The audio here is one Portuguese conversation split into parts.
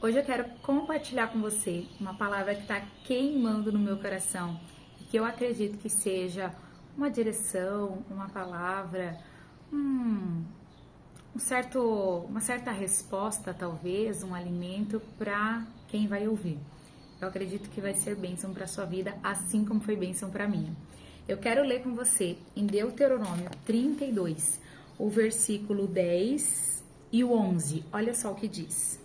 Hoje eu quero compartilhar com você uma palavra que está queimando no meu coração e que eu acredito que seja uma direção, uma palavra, uma certa resposta, talvez, um alimento para quem vai ouvir. Eu acredito que vai ser bênção para sua vida, assim como foi bênção para minha. Eu quero ler com você em Deuteronômio 32, o versículo 10 e o 11. Olha só o que diz.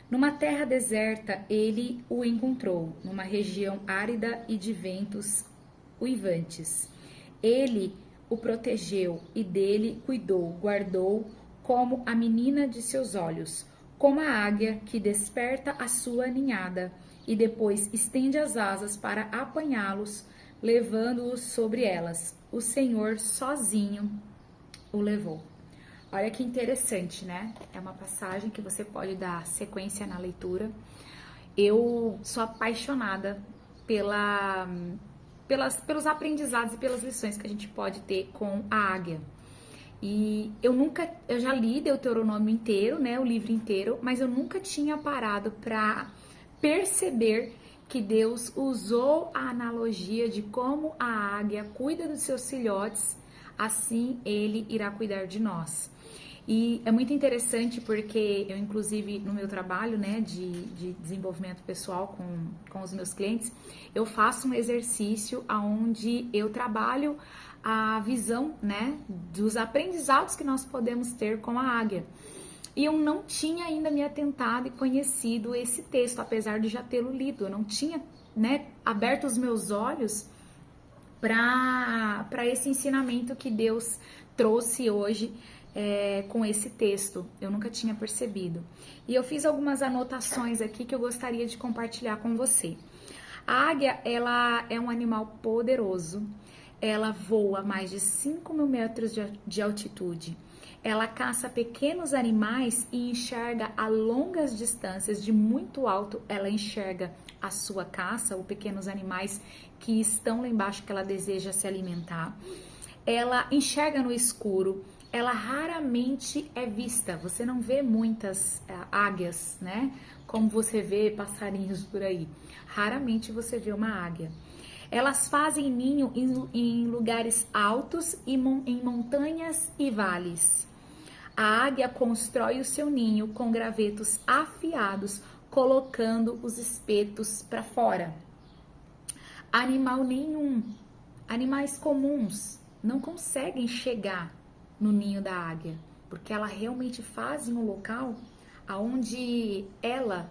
Numa terra deserta, ele o encontrou, numa região árida e de ventos uivantes. Ele o protegeu e dele cuidou, guardou como a menina de seus olhos, como a águia que desperta a sua ninhada e depois estende as asas para apanhá-los, levando-os sobre elas. O Senhor sozinho o levou. Olha que interessante, né? É uma passagem que você pode dar sequência na leitura. Eu sou apaixonada pelos aprendizados e pelas lições que a gente pode ter com a águia. E eu já li Deuteronômio inteiro, né? O livro inteiro, mas eu nunca tinha parado para perceber que Deus usou a analogia de como a águia cuida dos seus filhotes, assim ele irá cuidar de nós. E é muito interessante porque eu, inclusive, no meu trabalho, né, de desenvolvimento pessoal com os meus clientes, eu faço um exercício onde eu trabalho a visão, né, dos aprendizados que nós podemos ter com a águia. E eu não tinha ainda me atentado e conhecido esse texto, apesar de já tê-lo lido. Eu não tinha, né, aberto os meus olhos para esse ensinamento que Deus trouxe hoje com esse texto. Eu nunca tinha percebido. E eu fiz algumas anotações aqui que eu gostaria de compartilhar com você. A águia, ela é um animal poderoso. Ela voa mais de 5.000 metros de altitude. Ela caça pequenos animais e enxerga a longas distâncias, de muito alto. Ela enxerga a sua caça, ou pequenos animais que estão lá embaixo que ela deseja se alimentar. Ela enxerga no escuro. Ela raramente é vista. Você não vê muitas águias, né? Como você vê passarinhos por aí. Raramente você vê uma águia. Elas fazem ninho em lugares altos e em montanhas e vales. A águia constrói o seu ninho com gravetos afiados, colocando os espetos para fora. Animal nenhum, animais comuns, não conseguem chegar no ninho da águia, porque ela realmente faz em um local onde ela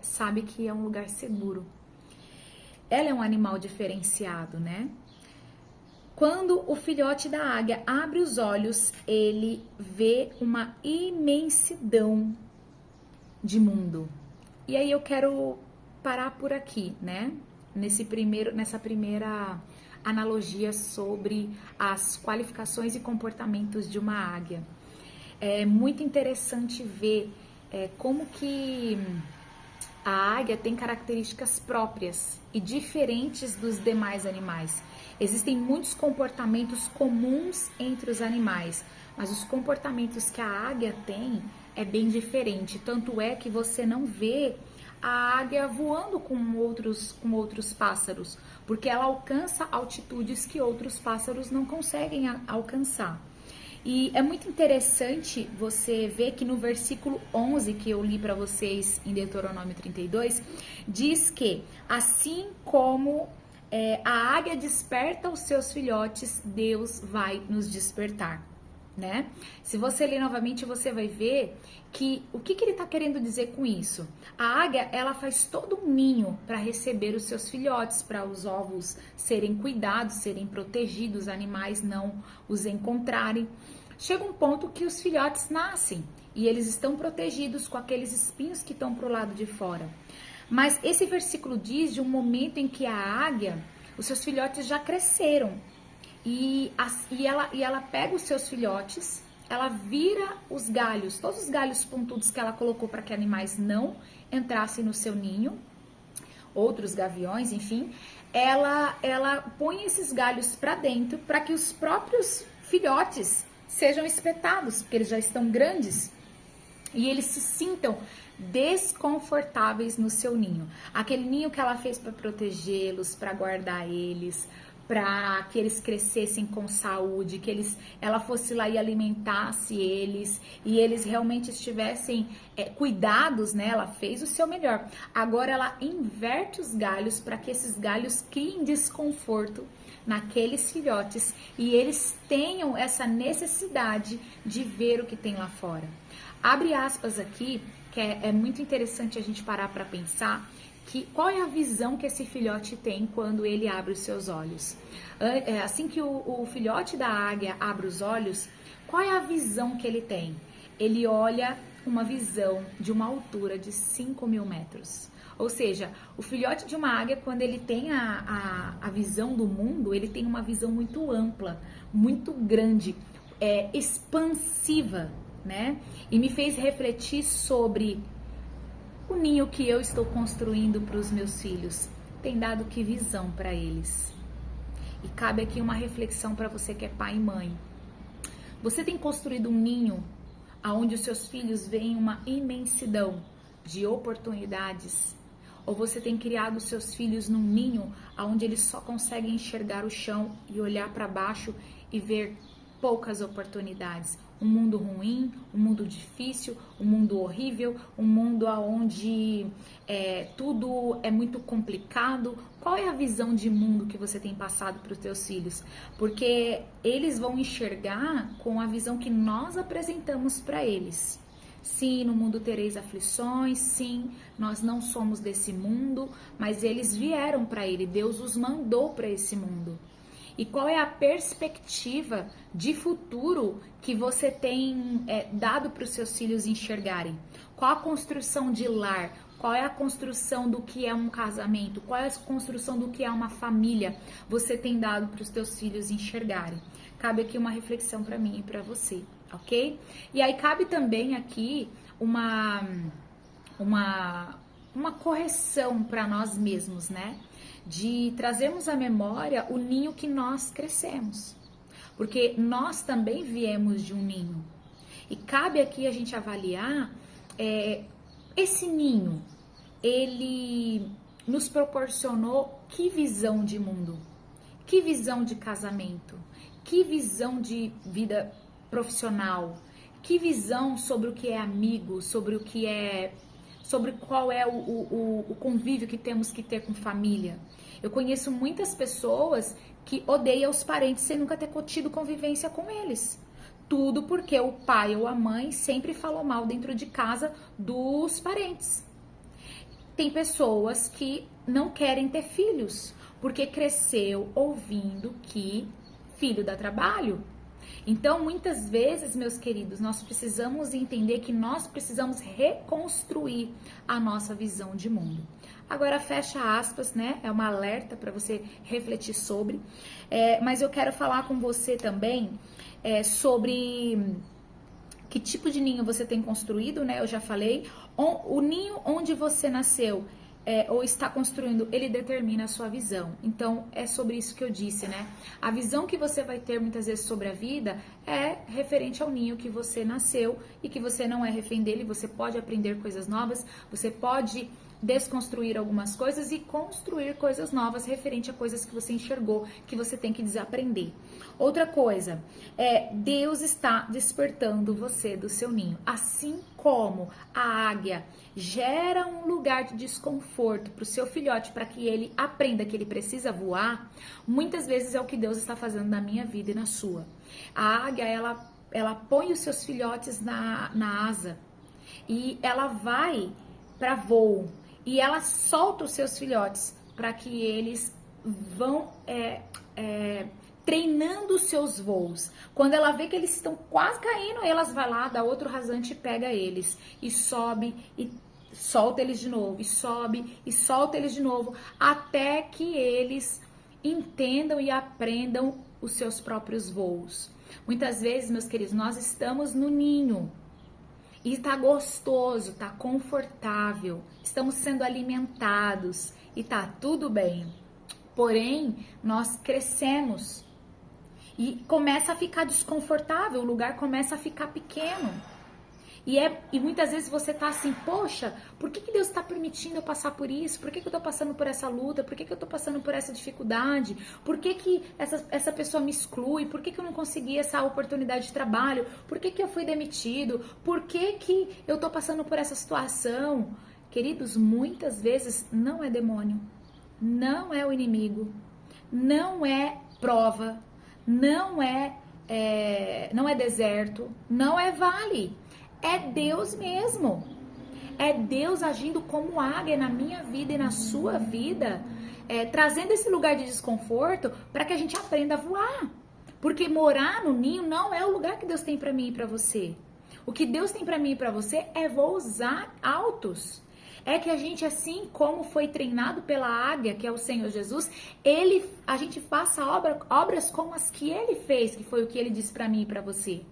sabe que é um lugar seguro. Ela é um animal diferenciado, né? Quando o filhote da águia abre os olhos, ele vê uma imensidão de mundo. E aí eu quero parar por aqui, né? Nessa primeira analogia sobre as qualificações e comportamentos de uma águia. É muito interessante ver como que a águia tem características próprias e diferentes dos demais animais. Existem muitos comportamentos comuns entre os animais, mas os comportamentos que a águia tem é bem diferente. Tanto é que você não vê a águia voando com outros pássaros, porque ela alcança altitudes que outros pássaros não conseguem alcançar. E é muito interessante você ver que no versículo 11 que eu li para vocês em Deuteronômio 32, diz que assim como a águia desperta os seus filhotes, Deus vai nos despertar, né? Se você ler novamente, você vai ver que o que ele está querendo dizer com isso? A águia, ela faz todo um ninho para receber os seus filhotes, para os ovos serem cuidados, serem protegidos, animais não os encontrarem. Chega um ponto que os filhotes nascem e eles estão protegidos com aqueles espinhos que estão para o lado de fora. Mas esse versículo diz de um momento em que a águia, os seus filhotes já cresceram. E ela pega os seus filhotes, ela vira os galhos, todos os galhos pontudos que ela colocou para que animais não entrassem no seu ninho, outros gaviões, enfim, ela põe esses galhos para dentro para que os próprios filhotes sejam espetados, porque eles já estão grandes. e eles se sintam desconfortáveis no seu ninho. Aquele ninho que ela fez para protegê-los, para guardar eles, para que eles crescessem com saúde, que ela fosse lá e alimentasse eles, e eles realmente estivessem cuidados, né? Ela fez o seu melhor. Agora ela inverte os galhos para que esses galhos criem desconforto naqueles filhotes e eles tenham essa necessidade de ver o que tem lá fora. Abre aspas aqui, que é muito interessante a gente parar para pensar que qual é a visão que esse filhote tem quando ele abre os seus olhos. Assim que o filhote da águia abre os olhos, qual é a visão que ele tem? Ele olha uma visão de uma altura de 5.000 metros. Ou seja, o filhote de uma águia, quando ele tem a visão do mundo, ele tem uma visão muito ampla, muito grande, expansiva, né? E me fez refletir sobre o ninho que eu estou construindo para os meus filhos. Tem dado que visão para eles? E cabe aqui uma reflexão para você que é pai e mãe. Você tem construído um ninho onde os seus filhos veem uma imensidão de oportunidades? Ou você tem criado os seus filhos num ninho onde eles só conseguem enxergar o chão e olhar para baixo e ver poucas oportunidades? Um mundo ruim, um mundo difícil, um mundo horrível, um mundo onde tudo é muito complicado. Qual é a visão de mundo que você tem passado para os teus filhos? Porque eles vão enxergar com a visão que nós apresentamos para eles. Sim, no mundo tereis aflições, sim, nós não somos desse mundo, mas eles vieram para ele, Deus os mandou para esse mundo. E qual é a perspectiva de futuro que você tem dado para os seus filhos enxergarem? Qual a construção de lar? Qual é a construção do que é um casamento? Qual é a construção do que é uma família? Você tem dado para os teus filhos enxergarem? Cabe aqui uma reflexão para mim e para você, ok? E aí cabe também aqui uma correção para nós mesmos, né? De trazermos à memória o ninho que nós crescemos. Porque nós também viemos de um ninho. E cabe aqui a gente avaliar esse ninho, ele nos proporcionou que visão de mundo, que visão de casamento, que visão de vida profissional, que visão sobre o que é amigo, sobre qual é o convívio que temos que ter com família. Eu conheço muitas pessoas que odeiam os parentes sem nunca ter tido convivência com eles. Tudo porque o pai ou a mãe sempre falou mal dentro de casa dos parentes. Tem pessoas que não querem ter filhos, porque cresceu ouvindo que filho dá trabalho. Então, muitas vezes, meus queridos, nós precisamos entender que nós precisamos reconstruir a nossa visão de mundo. Agora, fecha aspas, né? É um alerta para você refletir sobre. Mas eu quero falar com você também sobre que tipo de ninho você tem construído, né? Eu já falei. O ninho onde você nasceu ou está construindo, ele determina a sua visão. Então, é sobre isso que eu disse, né? A visão que você vai ter muitas vezes sobre a vida é referente ao ninho que você nasceu e que você não é refém dele. Você pode aprender coisas novas, você pode desconstruir algumas coisas e construir coisas novas referente a coisas que você enxergou, que você tem que desaprender. Outra coisa, Deus está despertando você do seu ninho. Assim como a águia gera um lugar de desconforto para o seu filhote, para que ele aprenda que ele precisa voar, muitas vezes é o que Deus está fazendo na minha vida e na sua. A águia, ela põe os seus filhotes na asa e ela vai para voo. E ela solta os seus filhotes para que eles vão treinando os seus voos. Quando ela vê que eles estão quase caindo, elas vai lá, dá outro rasante e pega eles. E sobe e solta eles de novo. E sobe e solta eles de novo. Até que eles entendam e aprendam os seus próprios voos. Muitas vezes, meus queridos, nós estamos no ninho. E tá gostoso, tá confortável, estamos sendo alimentados e tá tudo bem. Porém, nós crescemos e começa a ficar desconfortável, o lugar começa a ficar pequeno. E muitas vezes você tá assim, poxa, por que Deus está permitindo eu passar por isso? Por que eu tô passando por essa luta? Por que eu tô passando por essa dificuldade? Por que essa pessoa me exclui? Por que eu não consegui essa oportunidade de trabalho? Por que eu fui demitido? Por que eu tô passando por essa situação? Queridos, muitas vezes não é demônio, não é o inimigo, não é prova, não é deserto, não é vale. É Deus mesmo. É Deus agindo como águia na minha vida e na sua vida, trazendo esse lugar de desconforto para que a gente aprenda a voar. Porque morar no ninho não é o lugar que Deus tem para mim e para você. O que Deus tem para mim e para você é voos altos. É que a gente, assim como foi treinado pela águia, que é o Senhor Jesus, a gente faça obras como as que Ele fez, que foi o que Ele disse para mim e para você.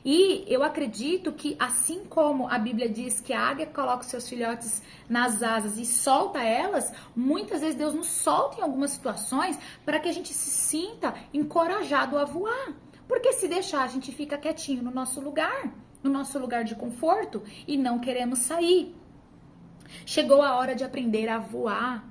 E eu acredito que, assim como a Bíblia diz que a águia coloca os seus filhotes nas asas e solta elas, muitas vezes Deus nos solta em algumas situações para que a gente se sinta encorajado a voar. Porque se deixar, a gente fica quietinho no nosso lugar de conforto e não queremos sair. Chegou a hora de aprender a voar.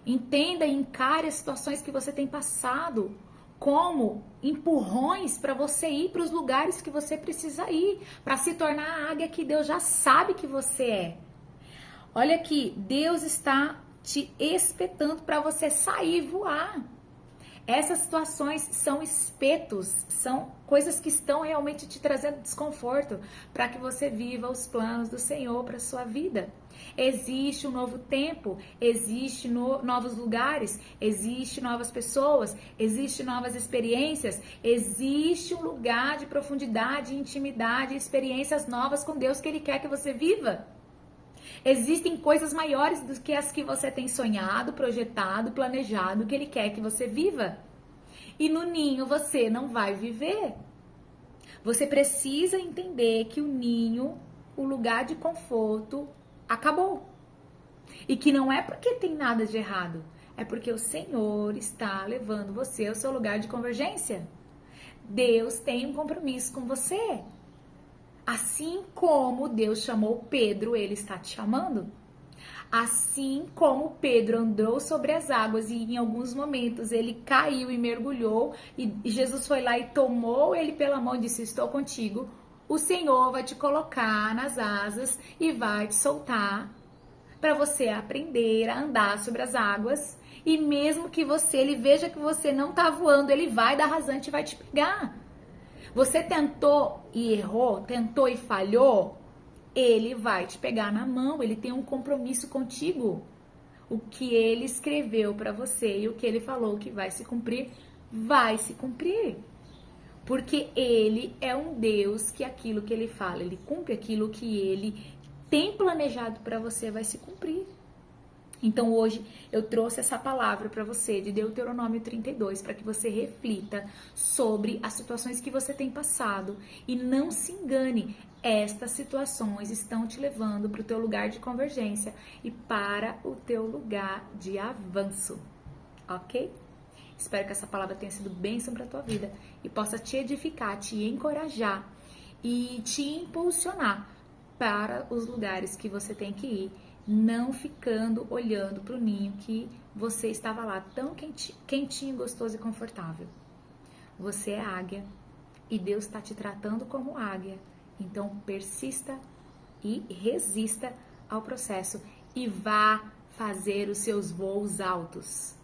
Entenda e encare as situações que você tem passado como empurrões para você ir para os lugares que você precisa ir, para se tornar a águia que Deus já sabe que você é. Olha aqui, Deus está te espetando para você sair e voar. Essas situações são espetos, são coisas que estão realmente te trazendo desconforto para que você viva os planos do Senhor para sua vida. Existe um novo tempo, existe novos lugares, existe novas pessoas, existe novas experiências, existe um lugar de profundidade, intimidade, experiências novas com Deus que Ele quer que você viva. Existem coisas maiores do que as que você tem sonhado, projetado, planejado, que Ele quer que você viva. E no ninho você não vai viver. Você precisa entender que o ninho, o lugar de conforto, acabou. E que não é porque tem nada de errado, é porque o Senhor está levando você ao seu lugar de convergência. Deus tem um compromisso com você. Assim como Deus chamou Pedro, Ele está te chamando. Assim como Pedro andou sobre as águas e em alguns momentos ele caiu e mergulhou e Jesus foi lá e tomou ele pela mão e disse, estou contigo. O Senhor vai te colocar nas asas e vai te soltar para você aprender a andar sobre as águas. E mesmo que ele veja que você não está voando, ele vai dar rasante e vai te pegar. Você tentou e errou, tentou e falhou, ele vai te pegar na mão, ele tem um compromisso contigo. O que ele escreveu para você e o que ele falou que vai se cumprir, vai se cumprir. Porque ele é um Deus que aquilo que ele fala, ele cumpre aquilo que ele tem planejado para você, vai se cumprir. Então hoje eu trouxe essa palavra para você de Deuteronômio 32, para que você reflita sobre as situações que você tem passado e não se engane, estas situações estão te levando para o teu lugar de convergência e para o teu lugar de avanço, ok? Espero que essa palavra tenha sido bênção para a tua vida e possa te edificar, te encorajar e te impulsionar para os lugares que você tem que ir, não ficando olhando para o ninho que você estava lá tão quentinho, gostoso e confortável. Você é águia e Deus está te tratando como águia. Então persista e resista ao processo e vá fazer os seus voos altos.